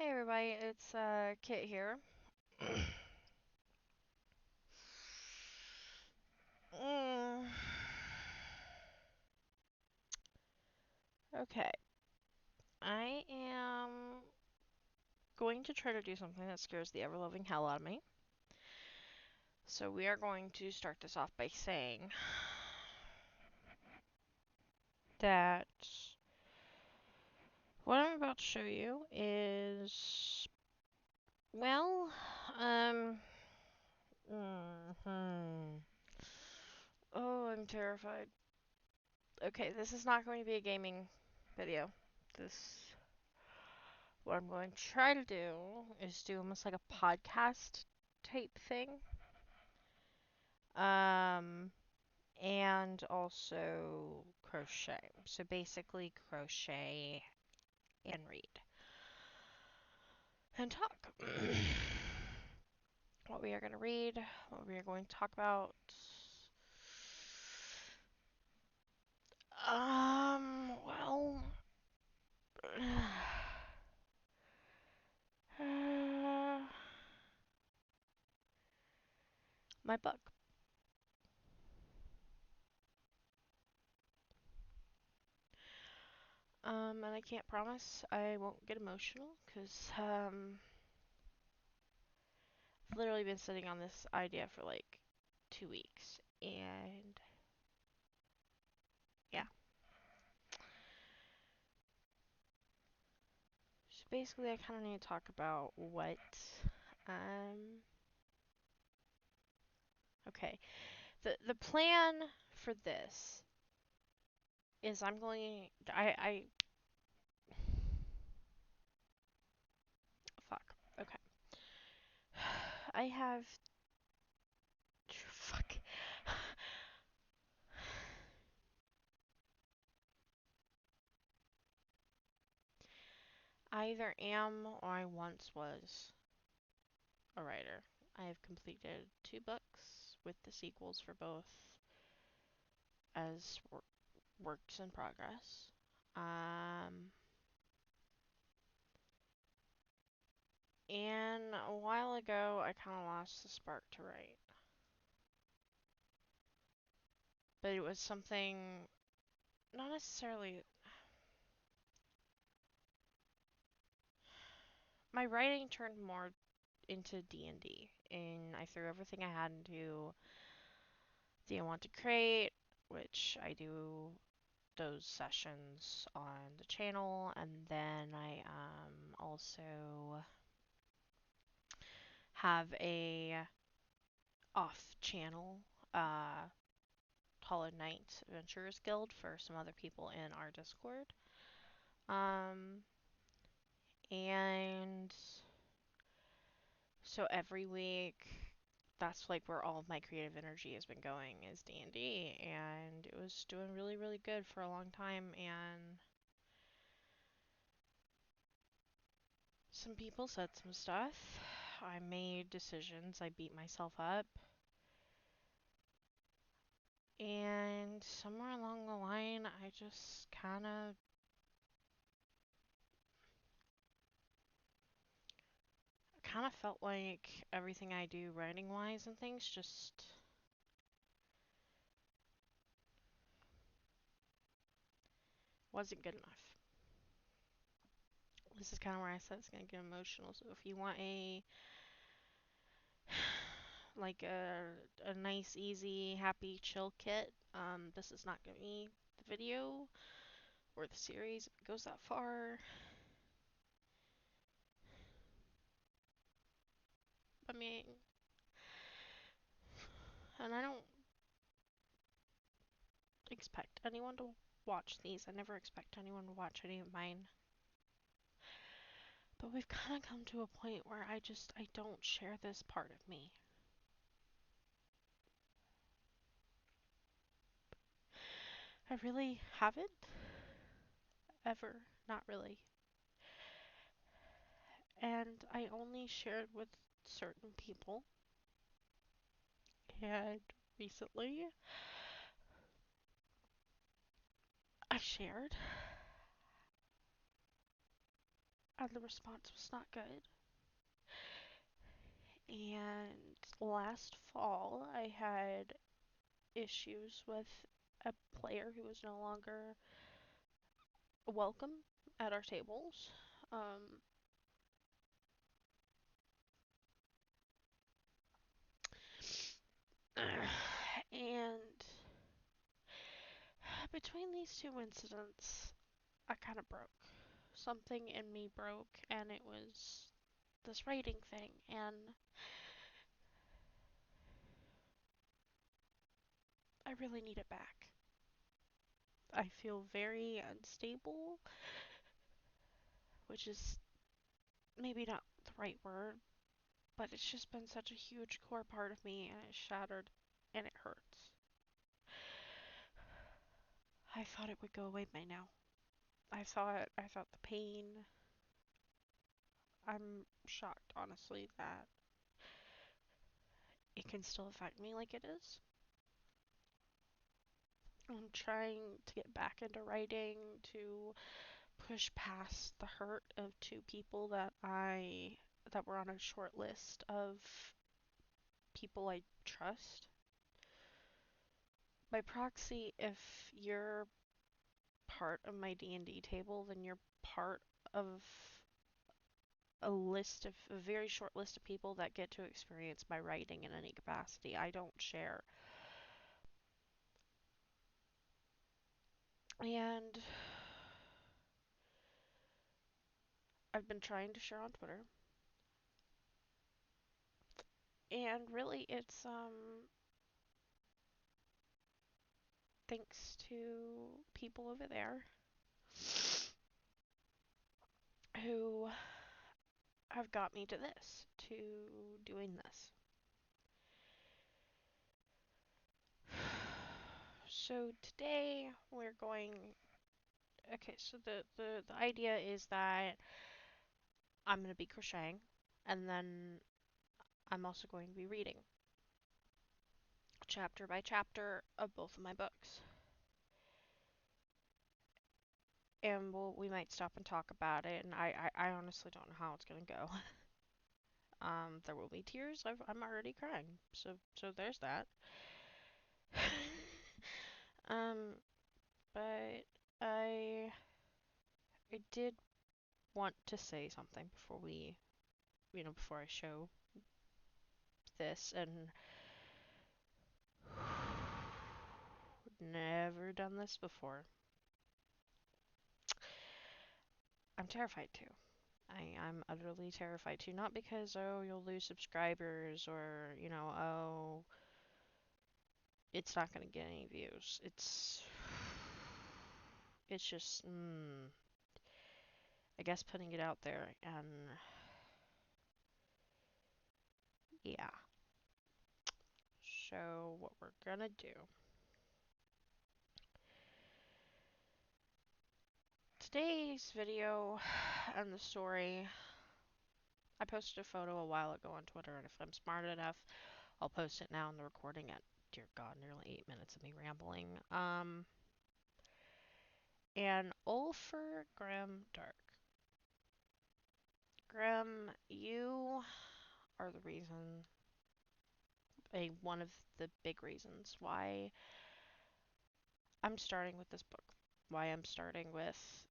Hey everybody, it's Kit here. Mm, okay, I am going to try to do something that scares the ever-loving hell out of me. So we are going to start this off by saying that what I'm about to show you is, well, um, hmm. Oh, I'm terrified. Okay, this is not going to be a gaming video. This What I'm going to try to do is do almost like a podcast type thing. Um, and also crochet. So basically crochet and read and talk. What we are going to read, what we are going to talk about. Well, my book. And I can't promise I won't get emotional because I've literally been sitting on this idea for like 2 weeks, and yeah. So basically, I kind of need to talk about um, okay. The plan for this is fuck. Okay. I have, fuck. I either am or I once was a writer. I have completed 2 books with the sequels for both as works in progress. Um, and a while ago, I kind of lost the spark to write. But it was something, not necessarily, my writing turned more into D&D, and I threw everything I had into the I Want to Create, which I do those sessions on the channel, and then I also have a off-channel Hollow Knight Adventurers Guild for some other people in our Discord. Um, and so every week, that's like where all of my creative energy has been going is D&D, and it was doing really, really good for a long time, and some people said some stuff. I made decisions, I beat myself up, and somewhere along the line, I just kind of felt like everything I do writing wise and things just wasn't good enough. This is kind of where I said it's going to get emotional. So if you want a nice, easy, happy, chill kit, this is not going to be the video or the series if it goes that far. I mean, and I don't expect anyone to watch these. I never expect anyone to watch any of mine. But we've kind of come to a point where I don't share this part of me. I really haven't. Ever. Not really. And I only shared with certain people. And recently, I shared and the response was not good. And last fall, I had issues with a player who was no longer welcome at our tables. And between these two incidents, I kind of broke. Something in me broke, and it was this writing thing. And I really need it back. I feel very unstable, which is maybe not the right word, but it's just been such a huge core part of me, and it's shattered, and it hurts. I thought it would go away by now. I thought the pain. I'm shocked, honestly, that it can still affect me like it is. I'm trying to get back into writing, to push past the hurt of two people that were on a short list of people I trust. By proxy, if you're part of my D&D table, then you're part of a very short list of people that get to experience my writing in any capacity. I don't share. And I've been trying to share on Twitter. And really, it's thanks to people over there who have got me to doing this. So today we're going. Okay, so the idea is that I'm going to be crocheting, and then I'm also going to be reading chapter by chapter of both of my books. And we might stop and talk about it, and I honestly don't know how it's going to go. There will be tears. I'm already crying, so there's that. But I did want to say something before I show this, and never done this before. I'm terrified too. I'm utterly terrified too. Not because, oh, you'll lose subscribers, or, oh, it's not going to get any views. It's just, I guess putting it out there, and yeah. So what we're gonna do. Today's video and the story, I posted a photo a while ago on Twitter, and if I'm smart enough, I'll post it now in the recording at, dear God, nearly 8 minutes of me rambling. And Ulfer Grim Dark. Grim, you are the reason, one of the big reasons why I'm starting with this book, why I'm starting with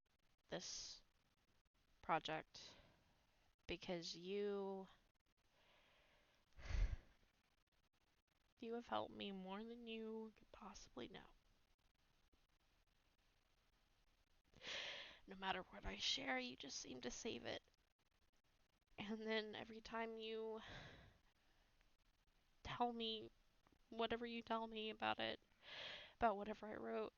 this project, because you have helped me more than you could possibly know. No matter what I share, you just seem to save it. And then every time you tell me whatever you tell me about it, about whatever I wrote,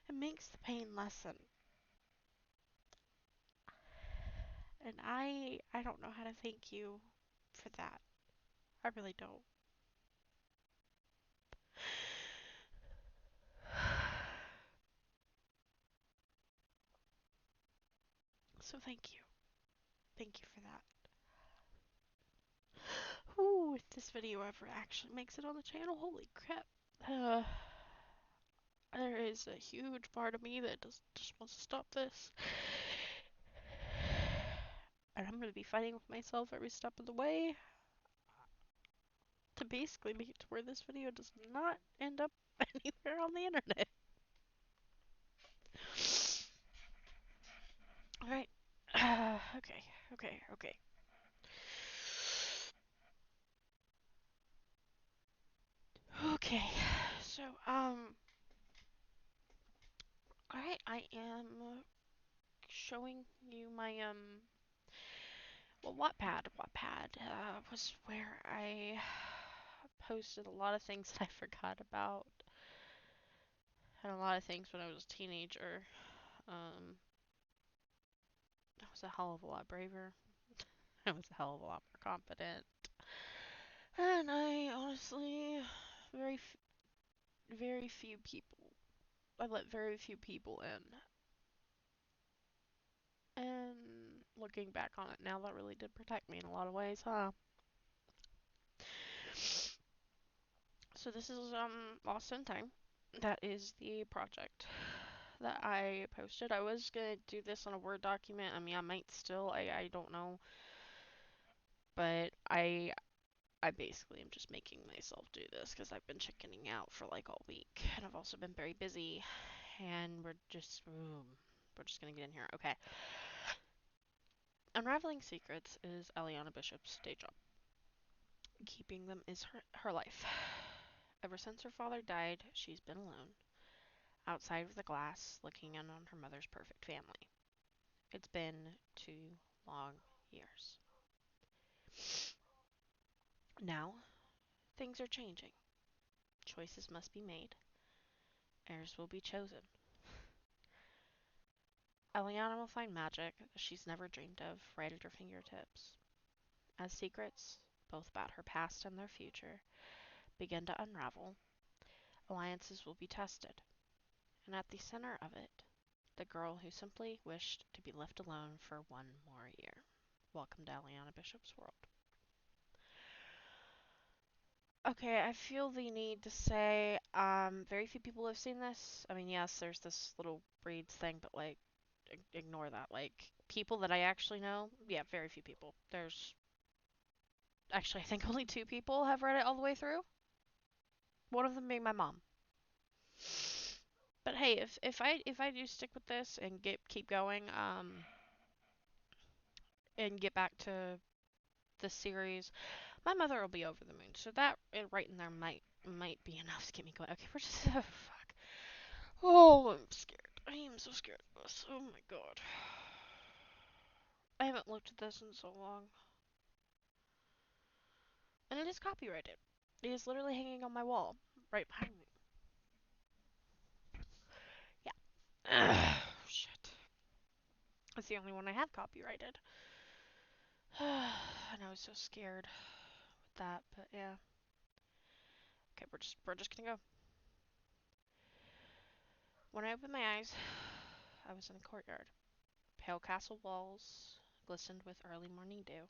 it makes the pain lessen. And I don't know how to thank you for that. I really don't. So thank you. Thank you for that. Ooh, if this video ever actually makes it on the channel, holy crap. There is a huge part of me that just wants to stop this. And I'm going to be fighting with myself every step of the way to basically make it to where this video does not end up anywhere on the internet. Alright. Okay. Okay, so, alright, I am showing you my, well, Wattpad was where I posted a lot of things that I forgot about, and a lot of things when I was a teenager. I was a hell of a lot braver. I was a hell of a lot more confident. And I honestly, very few people, I let very few people in. And looking back on it now, that really did protect me in a lot of ways, huh? So this is, Lost in Time. That is the project that I posted. I was gonna do this on a Word document. I mean, I might still, I don't know. But I basically am just making myself do this because I've been chickening out for like all week. And I've also been very busy. And we're just gonna get in here. Okay. Unraveling secrets is Eliana Bishop's day job. Keeping them is her life. Ever since her father died, she's been alone, outside of the glass, looking in on her mother's perfect family. It's been 2 long years. Now, things are changing. Choices must be made. Heirs will be chosen. Eliana will find magic that she's never dreamed of right at her fingertips. As secrets, both about her past and their future, begin to unravel, alliances will be tested. And at the center of it, the girl who simply wished to be left alone for 1 more year. Welcome to Eliana Bishop's world. Okay, I feel the need to say, very few people have seen this. I mean, yes, there's this little breeds thing, but like, ignore that. Like, people that I actually know, yeah, very few people. There's, actually, I think only 2 people have read it all the way through. One of them being my mom. But hey, if I do stick with this and keep going, and get back to the series, my mother will be over the moon. So that right in there might be enough to get me going. Okay, we're just fuck. Oh, I'm scared. I am so scared of this. Oh my god. I haven't looked at this in so long. And it is copyrighted. It is literally hanging on my wall, right behind me. Yeah. Shit. It's the only one I have copyrighted. And I was so scared with that, but yeah. Okay, we're just gonna go. When I opened my eyes, I was in a courtyard. Pale castle walls glistened with early morning dew,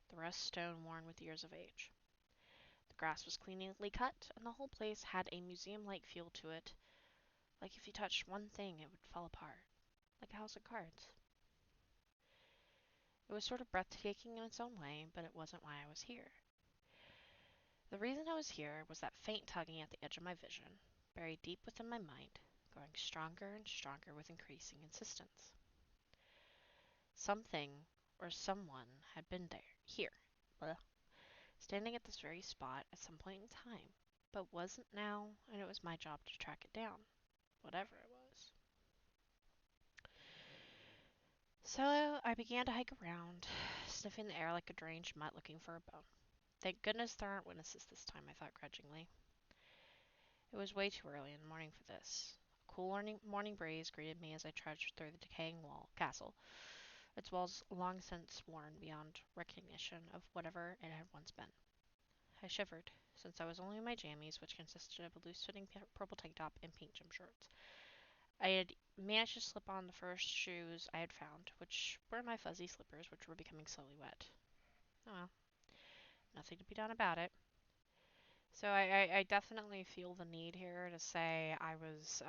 the rest stone worn with years of age. The grass was cleanly cut, and the whole place had a museum-like feel to it, like if you touched one thing it would fall apart, like a house of cards. It was sort of breathtaking in its own way, but it wasn't why I was here. The reason I was here was that faint tugging at the edge of my vision, buried deep within my mind, growing stronger and stronger with increasing insistence. Something or someone had been here, standing at this very spot at some point in time, but wasn't now, and it was my job to track it down, whatever it was. So I began to hike around, sniffing the air like a deranged mutt looking for a bone. Thank goodness there aren't witnesses this time, I thought grudgingly. It was way too early in the morning for this. A cool morning breeze greeted me as I trudged through the decaying castle, its walls long since worn beyond recognition of whatever it had once been. I shivered, since I was only in my jammies, which consisted of a loose-fitting purple tank top and pink gym shorts. I had managed to slip on the first shoes I had found, which were my fuzzy slippers, which were becoming slowly wet. Oh well, nothing to be done about it. So I definitely feel the need here to say I was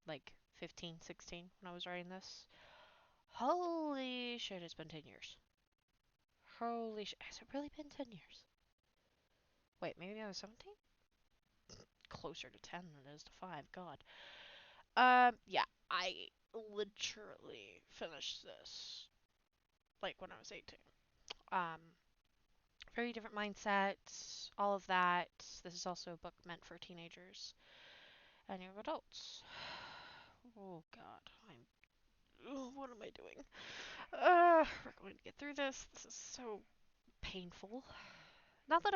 like 15, 16 when I was writing this. Holy shit, it's been 10 years. Holy shit, has it really been 10 years? Wait, maybe I was 17? Closer to 10 than it is to 5, god. Yeah, I literally finished this like when I was 18. Um, Very different mindsets, all of that. This is also a book meant for teenagers and young adults. Oh god, what am I doing? We're going to get through this. This is so painful. Not that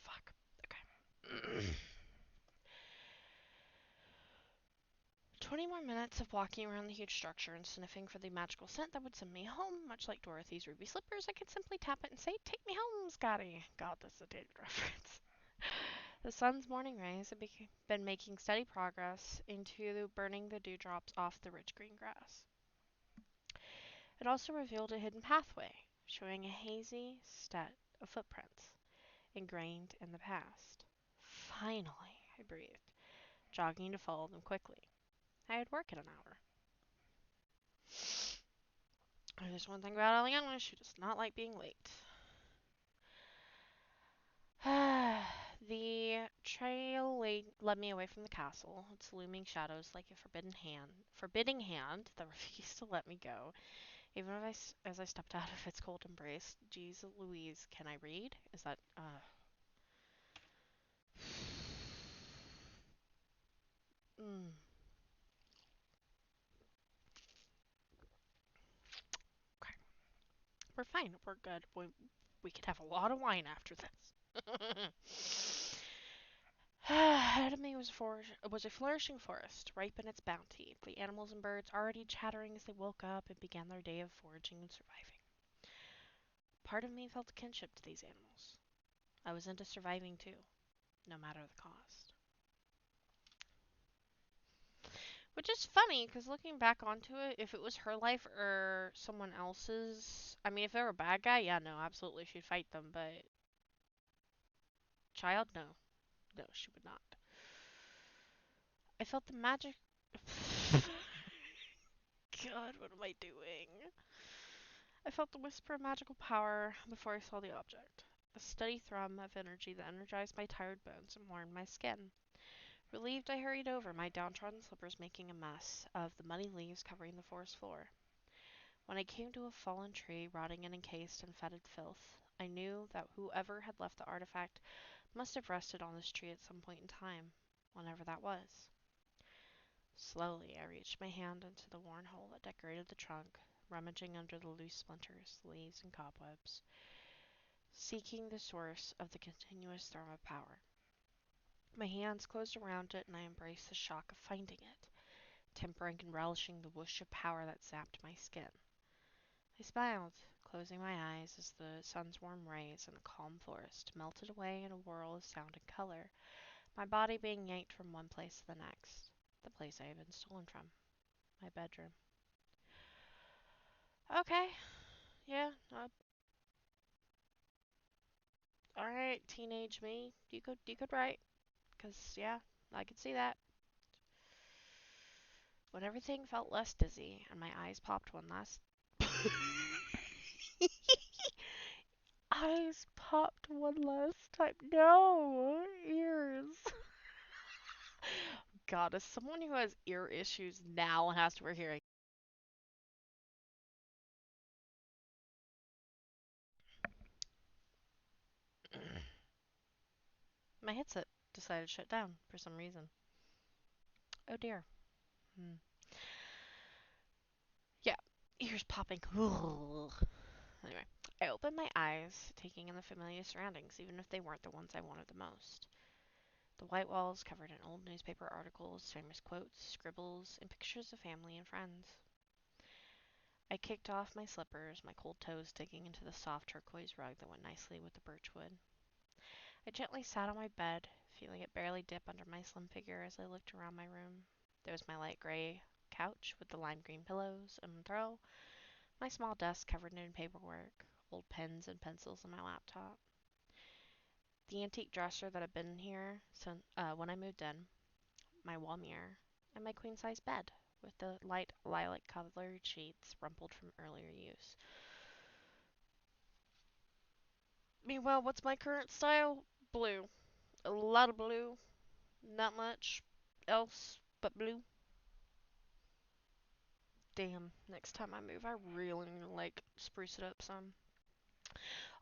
fuck. Okay. 20 more minutes of walking around the huge structure and sniffing for the magical scent that would send me home. Much like Dorothy's ruby slippers, I could simply tap it and say, "Take me home, Scotty." God, that's a dated reference. The sun's morning rays had been making steady progress into burning the dewdrops off the rich green grass. It also revealed a hidden pathway, showing a hazy set of footprints, ingrained in the past. Finally, I breathed, jogging to follow them quickly. I had work in an hour. There's one thing about Ellie English, she does not like being late. The trail led me away from the castle, its looming shadows like a forbidding hand that refused to let me go. Even as I stepped out of its cold embrace, geez Louise, can I read? Is that, mm, okay. We're fine, we're good. We could have a lot of wine after this. Ahead of me was a flourishing forest, ripe in its bounty, the animals and birds already chattering as they woke up and began their day of foraging and surviving. Part of me felt kinship to these animals. I was into surviving too, no matter the cost. Which is funny, because looking back onto it, if it was her life or someone else's, I mean, if they were a bad guy, yeah, no, absolutely, she'd fight them, but child, no. No, she would not. I felt the magic. God, what am I doing? I felt the whisper of magical power before I saw the object. A steady thrum of energy that energized my tired bones and warmed my skin. Relieved, I hurried over, my downtrodden slippers making a mess of the muddy leaves covering the forest floor. When I came to a fallen tree, rotting and encased in fetid filth, I knew that whoever had left the artifact must have rested on this tree at some point in time, whenever that was. Slowly, I reached my hand into the worn hole that decorated the trunk, rummaging under the loose splinters, leaves, and cobwebs, seeking the source of the continuous thrum of power. My hands closed around it, and I embraced the shock of finding it, tempering and relishing the whoosh of power that zapped my skin. I smiled, closing my eyes as the sun's warm rays in the calm forest melted away in a whirl of sound and color, my body being yanked from one place to the next, the place I had been stolen from, my bedroom. Okay, yeah, alright, teenage me, you could write, 'cause yeah, I could see that. When everything felt less dizzy and my eyes popped one last eyes popped one last time. No, ears. God, as someone who has ear issues now and has to wear hearing, my headset decided to shut down for some reason. Oh dear. Hmm. Yeah, ears popping. Anyway, I opened my eyes, taking in the familiar surroundings, even if they weren't the ones I wanted the most. The white walls covered in old newspaper articles, famous quotes, scribbles, and pictures of family and friends. I kicked off my slippers, my cold toes digging into the soft turquoise rug that went nicely with the birch wood. I gently sat on my bed, feeling it barely dip under my slim figure as I looked around my room. There was my light gray couch with the lime green pillows, and throw, My small desk covered in paperwork, old pens and pencils on my laptop. The antique dresser that had been here since when I moved in, my wall mirror, and my queen-size bed with the light lilac-colored sheets rumpled from earlier use. Meanwhile, what's my current style? Blue. A lot of blue. Not much else but blue. Damn, next time I move, I really need to, like, spruce it up some.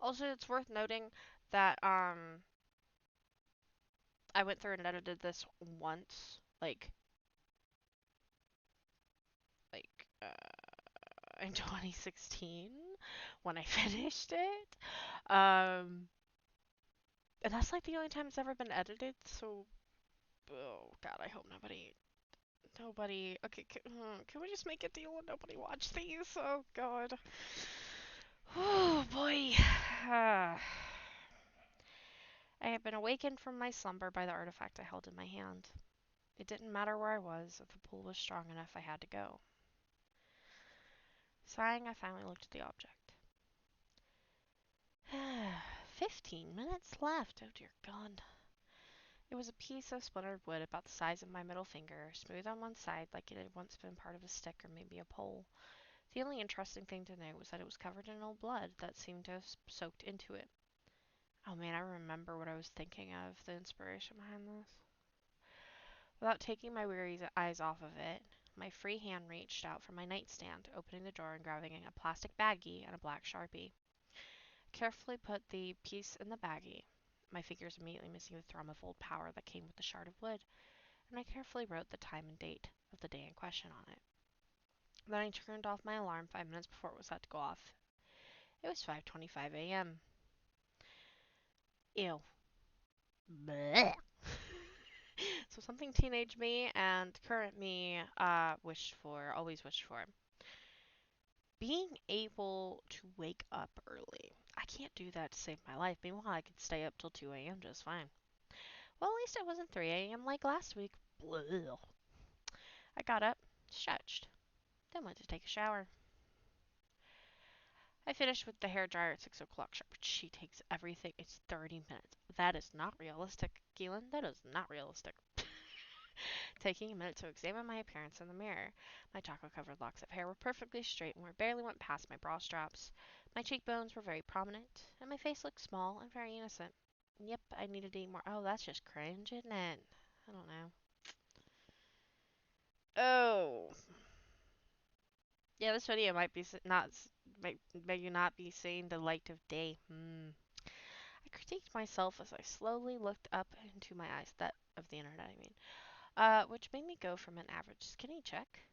Also, it's worth noting that, I went through and edited this once, like, in 2016 when I finished it. And that's like the only time it's ever been edited, so, oh god, I hope nobody, okay, can we just make a deal and nobody watch these? Oh god. Oh boy. I had been awakened from my slumber by the artifact I held in my hand. It didn't matter where I was, if the pull was strong enough, I had to go. Sighing, I finally looked at the object. 15 minutes left. Oh dear god. It was a piece of splintered wood about the size of my middle finger, smooth on one side like it had once been part of a stick or maybe a pole. The only interesting thing to note was that it was covered in old blood that seemed to have soaked into it. Oh man, I remember what I was thinking of, the inspiration behind this. Without taking my weary eyes off of it, my free hand reached out from my nightstand, opening the drawer and grabbing a plastic baggie and a black Sharpie. Carefully put the piece in the baggie, my fingers immediately missing the thrum of old power that came with the shard of wood, and I carefully wrote the time and date of the day in question on it. Then I turned off my alarm 5 minutes before it was set to go off. It was 5:25 a.m. Ew. Blech. So something teenage me and current me always wished for. Being able to wake up early. I can't do that to save my life. Meanwhile, I could stay up till 2 a.m. just fine. Well, at least it wasn't 3 a.m. like last week. Blech. I got up, stretched, then went to take a shower. I finished with the hair dryer at 6 o'clock sharp. She takes everything. It's 30 minutes. That is not realistic, Keelan. That is not realistic. Taking a minute to examine my appearance in the mirror. My chocolate-covered locks of hair were perfectly straight and barely went past my bra straps. My cheekbones were very prominent, and my face looked small and very innocent. Yep, I needed to eat more. Oh, that's just cringe, isn't it? I don't know. Oh. Yeah, this video might be may not be seeing the light of day. I critiqued myself as I slowly looked up into my eyes. That of the internet, I mean. Which made me go from an average skinny chick.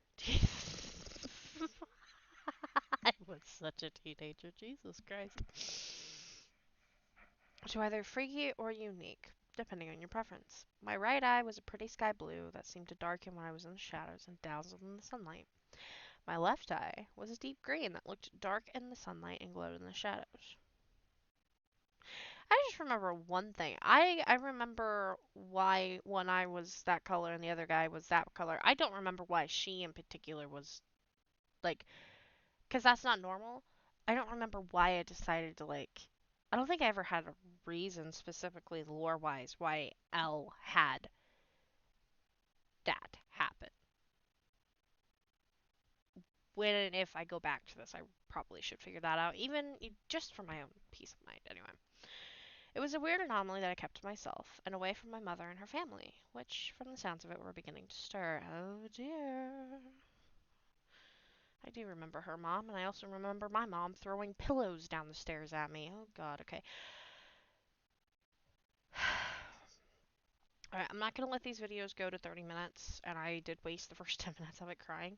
I was such a teenager, Jesus Christ. To either freaky or unique, depending on your preference. My right eye was a pretty sky blue that seemed to darken when I was in the shadows and dazzled in the sunlight. My left eye was a deep green that looked dark in the sunlight and glowed in the shadows. I just remember one thing. I remember why one eye was that color and the other guy was that color. I don't remember why she in particular was like, because that's not normal. I don't remember why I decided to like. I don't think I ever had a reason specifically lore wise why L had that happen. When and if I go back to this, I probably should figure that out, even just for my own peace of mind, anyway. It was a weird anomaly that I kept to myself, and away from my mother and her family, which, from the sounds of it, were beginning to stir. Oh dear. I do remember her mom, and I also remember my mom throwing pillows down the stairs at me. Oh god, okay. Alright, I'm not gonna let these videos go to 30 minutes, and I did waste the first 10 minutes of it crying.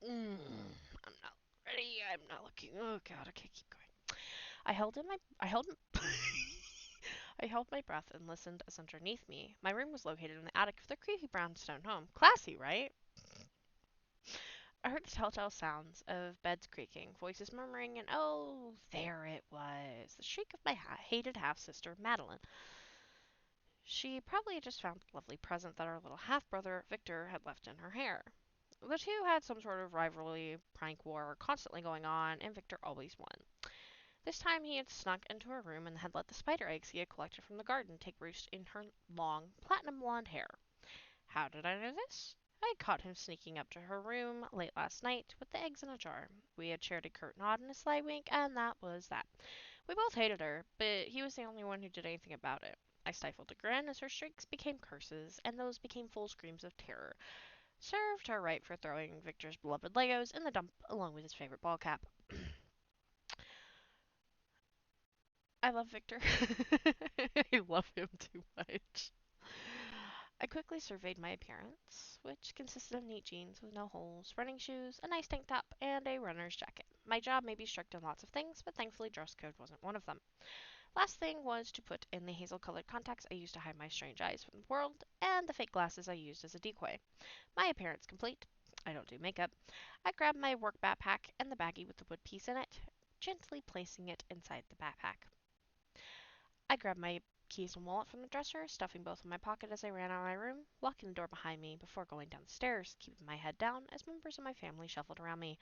I'm not ready. I'm not looking. Oh god, okay, keep going. I held I held my breath and listened as underneath me. My room was located in the attic of the creepy brownstone home. Classy, right? I heard the telltale sounds of beds creaking, voices murmuring, and oh, there it was, the shriek of my hated half-sister, Madeline. She probably had just found the lovely present that our little half-brother, Victor, had left in her hair. The two had some sort of rivalry prank war constantly going on, and Victor always won. This time he had snuck into her room and had let the spider eggs he had collected from the garden take roost in her long, platinum blonde hair. How did I know this? I had caught him sneaking up to her room late last night with the eggs in a jar. We had shared a curt nod and a sly wink, and that was that. We both hated her, but he was the only one who did anything about it. I stifled a grin as her shrieks became curses, and those became full screams of terror. Served her right for throwing Victor's beloved Legos in the dump along with his favorite ball cap. I love Victor. I love him too much. I quickly surveyed my appearance, which consisted of neat jeans with no holes, running shoes, a nice tank top, and a runner's jacket. My job may be strict on lots of things, but thankfully dress code wasn't one of them. Last thing was to put in the hazel colored contacts I used to hide my strange eyes from the world, and the fake glasses I used as a decoy. My appearance complete. I don't do makeup. I grabbed my work backpack and the baggie with the wood piece in it, gently placing it inside the backpack. I grabbed my keys and wallet from the dresser, stuffing both in my pocket as I ran out of my room, locking the door behind me before going down the stairs, keeping my head down as members of my family shuffled around me.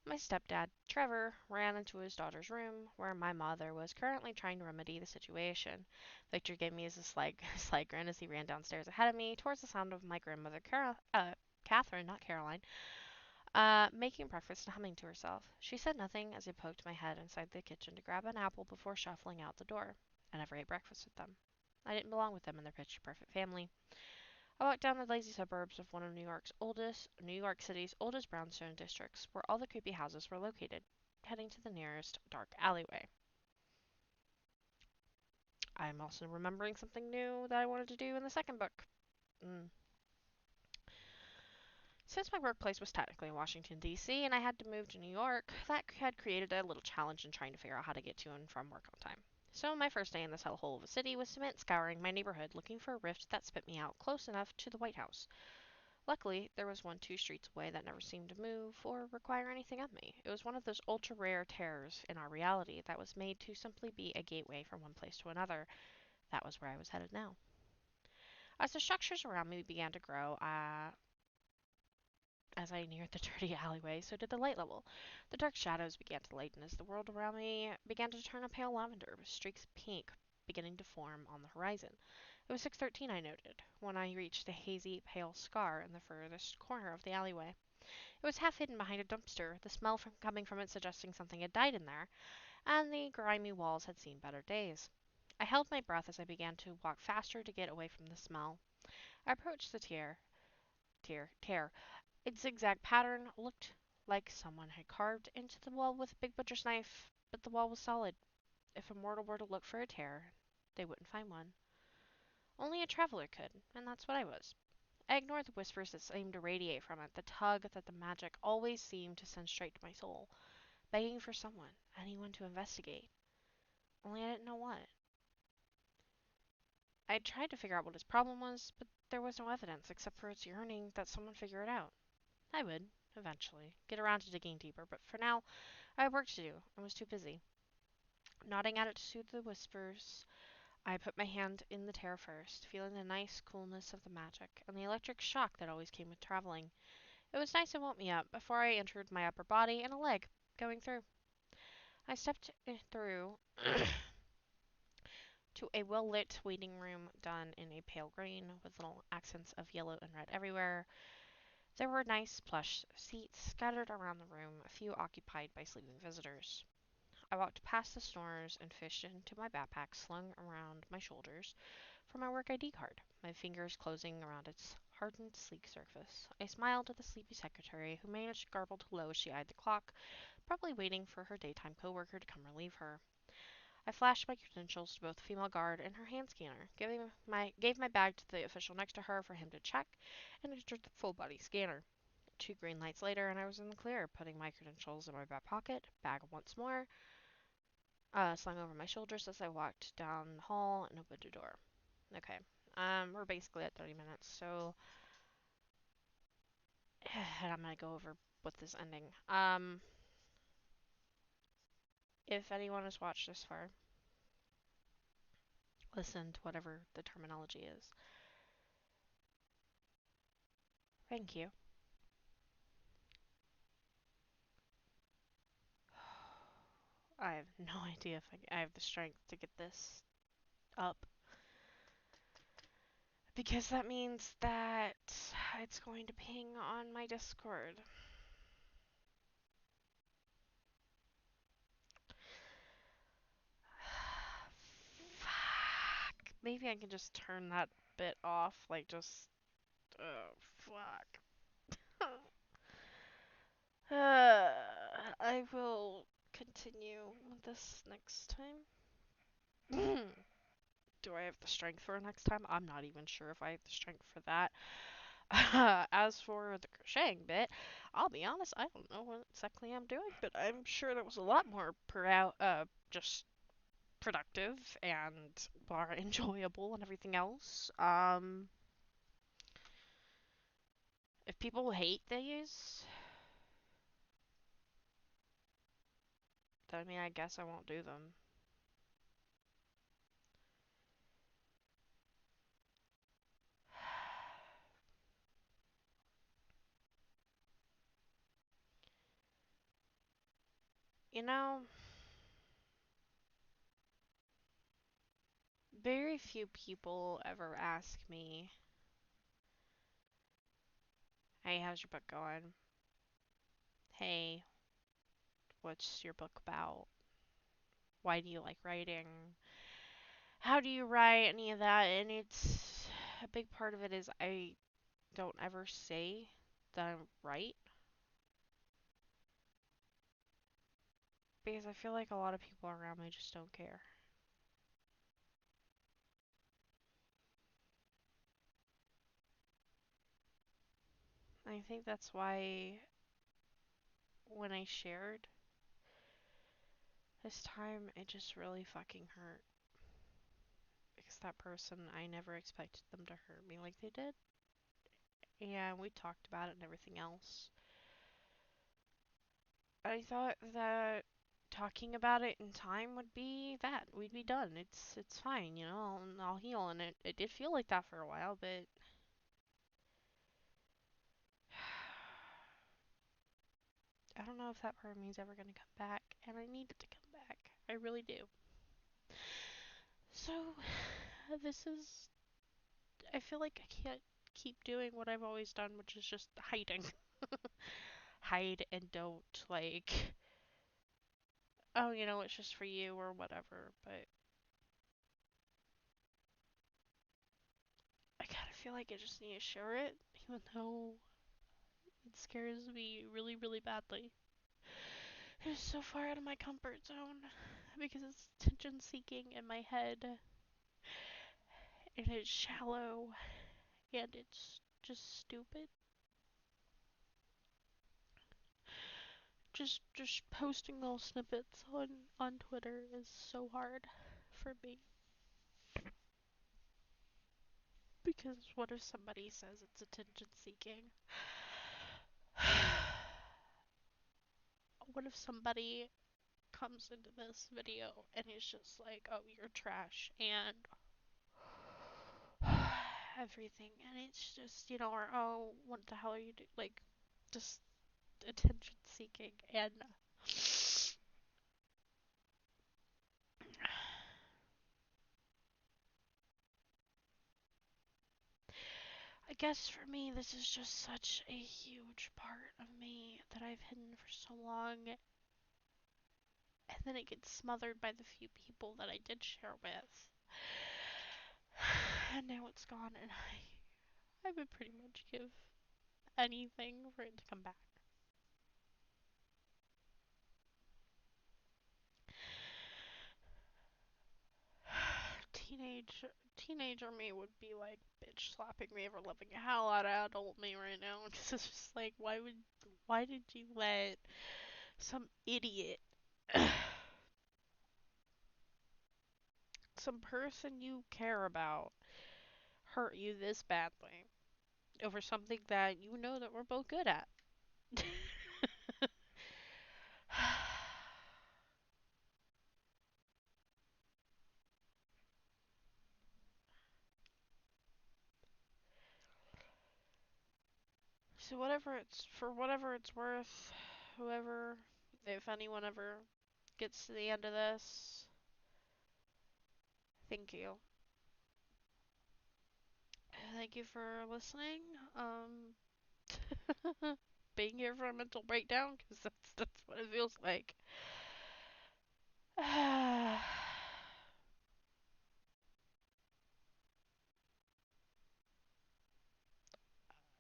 My stepdad, Trevor, ran into his daughter's room, where my mother was currently trying to remedy the situation. Victor gave me a sly grin as he ran downstairs ahead of me, towards the sound of my grandmother, Catherine, not Caroline, making breakfast and humming to herself. She said nothing as I poked my head inside the kitchen to grab an apple before shuffling out the door. I never ate breakfast with them. I didn't belong with them in their picture perfect family. I walked down the lazy suburbs of one of New York City's oldest brownstone districts, where all the creepy houses were located, heading to the nearest dark alleyway. I'm also remembering something new that I wanted to do in the second book. Mm. Since my workplace was technically in Washington, D.C., and I had to move to New York, that had created a little challenge in trying to figure out how to get to and from work on time. So my first day in this hellhole of a city was spent scouring my neighborhood looking for a rift that spit me out close enough to the White House. Luckily, there was one 2 streets away that never seemed to move or require anything of me. It was one of those ultra rare terrors in our reality that was made to simply be a gateway from one place to another. That was where I was headed now. As the structures around me began to grow, as I neared the dirty alleyway, so did the light level. The dark shadows began to lighten as the world around me began to turn a pale lavender, with streaks of pink beginning to form on the horizon. It was 6:13, I noted, when I reached the hazy, pale scar in the furthest corner of the alleyway. It was half hidden behind a dumpster, the smell coming from it suggesting something had died in there, and the grimy walls had seen better days. I held my breath as I began to walk faster to get away from the smell. I approached the tear. Its zigzag pattern looked like someone had carved into the wall with a big butcher's knife, but the wall was solid. If a mortal were to look for a tear, they wouldn't find one. Only a traveler could, and that's what I was. I ignored the whispers that seemed to radiate from it, the tug that the magic always seemed to send straight to my soul, begging for someone, anyone to investigate. Only I didn't know what. I had tried to figure out what his problem was, but there was no evidence except for its yearning that someone figure it out. I would, eventually, get around to digging deeper, but for now, I had work to do and was too busy. Nodding at it to soothe the whispers, I put my hand in the tear first, feeling the nice coolness of the magic and the electric shock that always came with traveling. It was nice and woke me up before I entered my upper body and a leg going through. I stepped through to a well lit waiting room done in a pale green with little accents of yellow and red everywhere. There were nice plush seats scattered around the room, a few occupied by sleeping visitors. I walked past the snorers and fished into my backpack slung around my shoulders for my work ID card, my fingers closing around its hardened, sleek surface. I smiled at the sleepy secretary, who managed to garble hello as she eyed the clock, probably waiting for her daytime coworker to come relieve her. I flashed my credentials to both the female guard and her hand scanner, gave my bag to the official next to her for him to check, and entered the full body scanner. 2 green lights later, and I was in the clear, putting my credentials in my back pocket, bag once more, slung over my shoulders as I walked down the hall and opened a door. Okay, we're basically at 30 minutes, so and I'm gonna go over with this ending. If anyone has watched this far, listen to whatever the terminology is. Thank you. I have no idea if I have the strength to get this up. Because that means that it's going to ping on my Discord. Fuck. Maybe I can just turn that bit off, like just... Oh, fuck. I will continue with this next time. Do I have the strength for next time? I'm not even sure if I have the strength for that. As for the crocheting bit, I'll be honest, I don't know what exactly I'm doing, but I'm sure that was a lot more just productive and more enjoyable and everything else. If people hate these, then I mean, I guess I won't do them. You know, very few people ever ask me, hey, how's your book going? Hey, what's your book about? Why do you like writing? How do you write? Any of that. And it's a big part of it is I don't ever say that I'm right. Because I feel like a lot of people around me just don't care. I think that's why when I shared this time, it just really fucking hurt. Because that person, I never expected them to hurt me like they did. And we talked about it and everything else. I thought that talking about it in time would be that. We'd be done. It's fine, you know, I'll heal. And it did feel like that for a while, but I don't know if that part of me is ever going to come back. And I need it to come back. I really do. So, this is... I feel like I can't keep doing what I've always done, which is just hiding. Hide and don't, like... Oh, you know, it's just for you or whatever, but... I kind of feel like I just need to share it, even though it scares me really, really badly. It is so far out of my comfort zone because it's attention seeking in my head, and it's shallow, and it's just stupid. Just posting little snippets on Twitter is so hard for me. Because what if somebody says it's attention seeking? What if somebody comes into this video and is just like, oh, you're trash and everything, and it's just, you know, or oh, what the hell are you doing? Like, just attention seeking, and I guess for me, this is just such a huge part of me that I've hidden for so long, and then it gets smothered by the few people that I did share with, and now it's gone, and I would pretty much give anything for it to come back. Teenager me would be like bitch slapping me for living a hell out of adult me right now, because it's just like, why did you let some idiot, some person you care about, hurt you this badly over something that you know that we're both good at? So whatever it's worth, whoever, if anyone ever gets to the end of this, thank you. Thank you for listening. Being here for a mental breakdown, because that's what it feels like.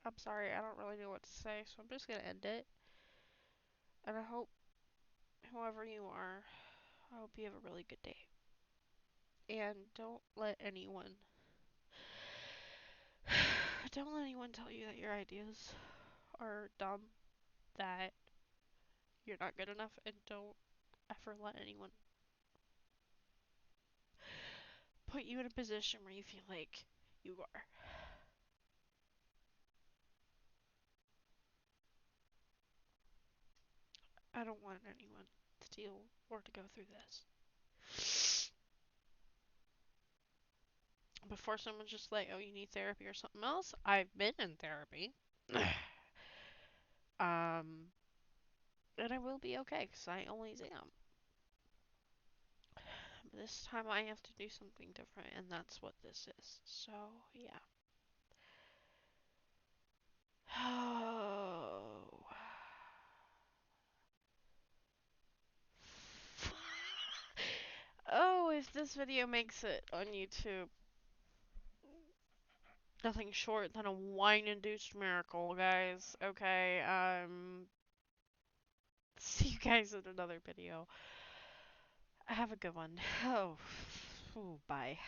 I'm sorry, I don't really know what to say, so I'm just gonna end it. And I hope, whoever you are, I hope you have a really good day. And don't let anyone tell you that your ideas are dumb, that you're not good enough, and don't ever let anyone put you in a position where you feel like you are. I don't want anyone to deal or to go through this. Before someone's just like, oh, you need therapy or something else, I've been in therapy. And I will be okay, because I always am. But this time I have to do something different, and that's what this is. So, yeah. Oh. Oh, if this video makes it on YouTube, nothing short than a wine-induced miracle, guys. Okay, see you guys in another video. Have a good one. Oh, ooh, bye.